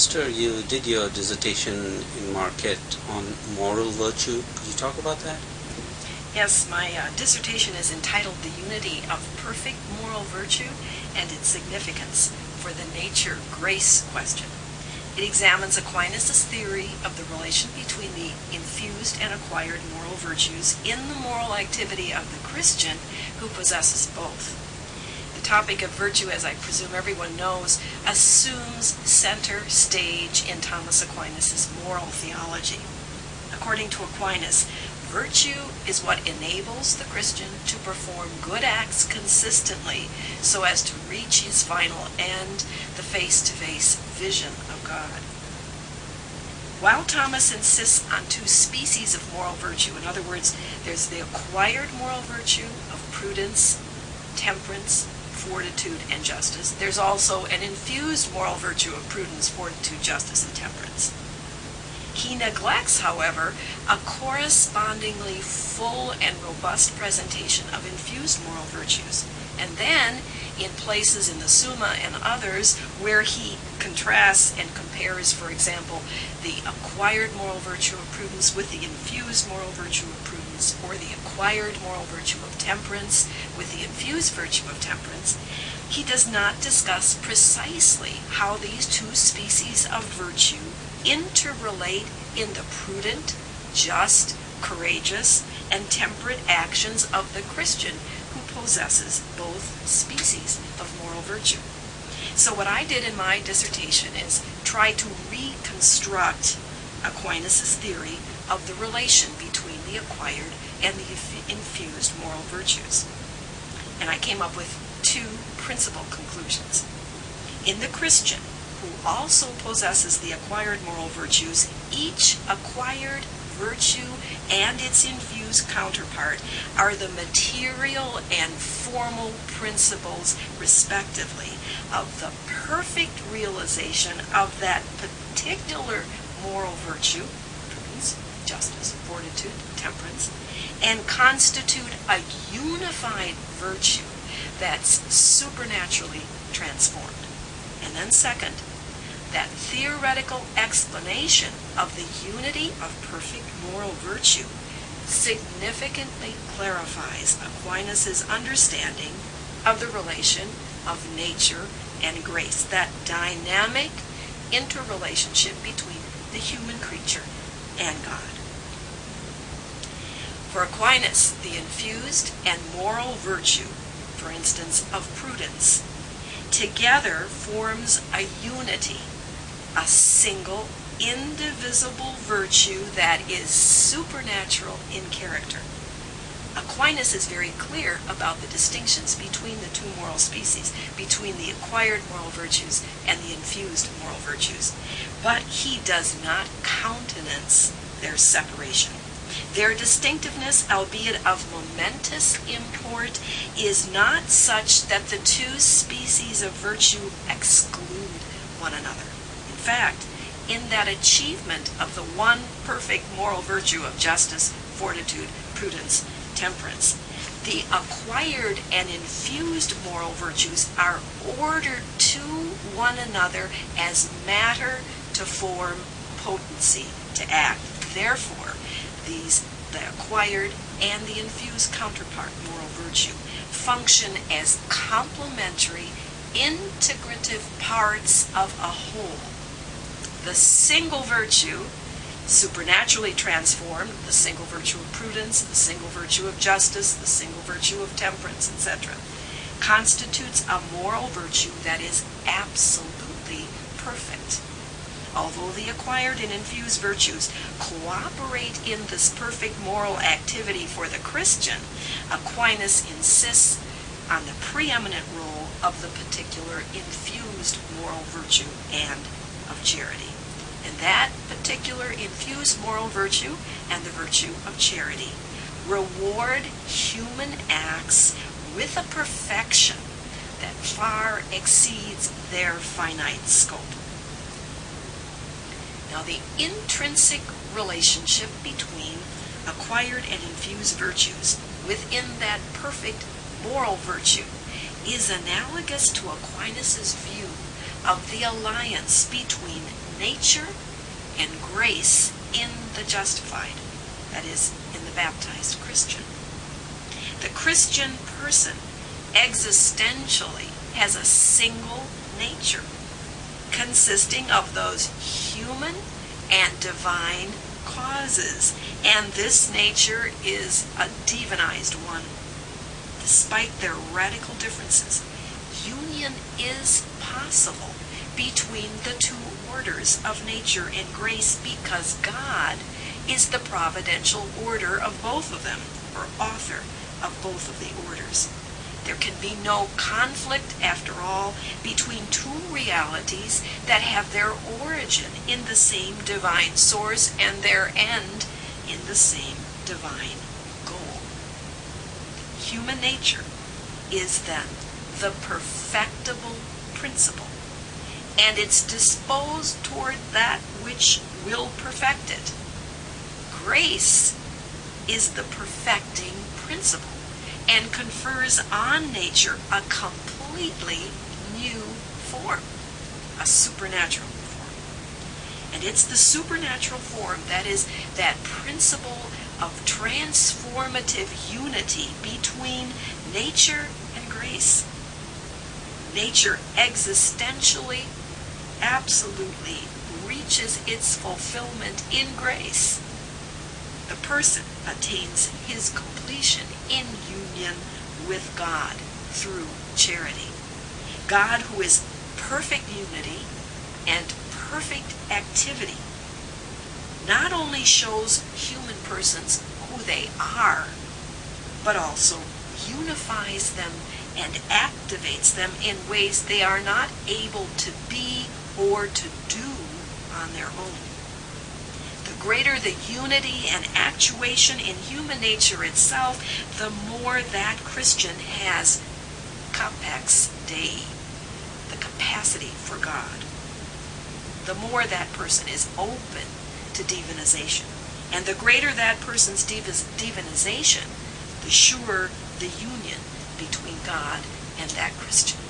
Pastor, you did your dissertation in Marquette on moral virtue. Could you talk about that? Yes, my dissertation is entitled The Unity of Perfect Moral Virtue and Its Significance for the Nature-Grace Question. It examines Aquinas' theory of the relation between the infused and acquired moral virtues in the moral activity of the Christian who possesses both. The topic of virtue, as I presume everyone knows, assumes center stage in Thomas Aquinas' moral theology. According to Aquinas, virtue is what enables the Christian to perform good acts consistently so as to reach his final end, the face-to-face vision of God. While Thomas insists on two species of moral virtue, in other words, there's the acquired moral virtue of prudence, temperance, fortitude, and justice. There's also an infused moral virtue of prudence, fortitude, justice, and temperance. He neglects, however, a correspondingly full and robust presentation of infused moral virtues. And then, in places in the Summa and others, where he contrasts and compares, for example, the acquired moral virtue of prudence with the infused moral virtue of prudence, or the acquired moral virtue of temperance with the infused virtue of temperance, he does not discuss precisely how these two species of virtue interrelate in the prudent, just, courageous, and temperate actions of the Christian who possesses both species of moral virtue. So what I did in my dissertation is try to reconstruct Aquinas' theory of the relation between the acquired and the infused moral virtues. And I came up with two principal conclusions. In the Christian, who also possesses the acquired moral virtues, each acquired virtue and its infused counterpart are the material and formal principles, respectively, of the perfect realization of that particular moral virtue, prudence, justice, fortitude, temperance, and constitute a unified virtue that's supernaturally transformed. And then second, that theoretical explanation of the unity of perfect moral virtue significantly clarifies Aquinas' understanding of the relation of nature and grace, that dynamic interrelationship between the human creature and God. For Aquinas, the infused and moral virtue, for instance, of prudence, together forms a unity, a single, indivisible virtue that is supernatural in character. Aquinas is very clear about the distinctions between the two moral species, between the acquired moral virtues and the infused moral virtues. But he does not countenance their separation. Their distinctiveness, albeit of momentous import, is not such that the two species of virtue exclude one another. In fact, in that achievement of the one perfect moral virtue of justice, fortitude, prudence, temperance, the acquired and infused moral virtues are ordered to one another as matter to form, potency to act. Therefore, the acquired and the infused counterpart moral virtue function as complementary, integrative parts of a whole. The single virtue, supernaturally transformed, the single virtue of prudence, the single virtue of justice, the single virtue of temperance, etc., constitutes a moral virtue that is absolutely perfect. Although the acquired and infused virtues cooperate in this perfect moral activity for the Christian, Aquinas insists on the preeminent role of the particular infused moral virtue and of charity. And that particular infused moral virtue and the virtue of charity reward human acts with a perfection that far exceeds their finite scope. Now, the intrinsic relationship between acquired and infused virtues within that perfect moral virtue is analogous to Aquinas' view of the alliance between nature and grace in the justified, that is, in the baptized Christian. The Christian person existentially has a single nature, consisting of those human and divine causes, and this nature is a divinized one. Despite their radical differences, union is possible between the two orders of nature and grace because God is the providential order of both of them, or author of both of the orders. There can be no conflict, after all, between two realities that have their origin in the same divine source and their end in the same divine goal. Human nature is then the perfectible principle, and it's disposed toward that which will perfect it. Grace is the perfecting principle and confers on nature a completely new form, a supernatural form. And it's the supernatural form that is that principle of transformative unity between nature and grace. Nature existentially, absolutely reaches its fulfillment in grace. The person attains his completion in union with God through charity. God, who is perfect unity and perfect activity, not only shows human persons who they are, but also unifies them and activates them in ways they are not able to be or to do on their own. The greater the unity and actuation in human nature itself, the more that Christian has capax Dei, the capacity for God. The more that person is open to divinization. And the greater that person's divinization, the surer the union between God and that Christian.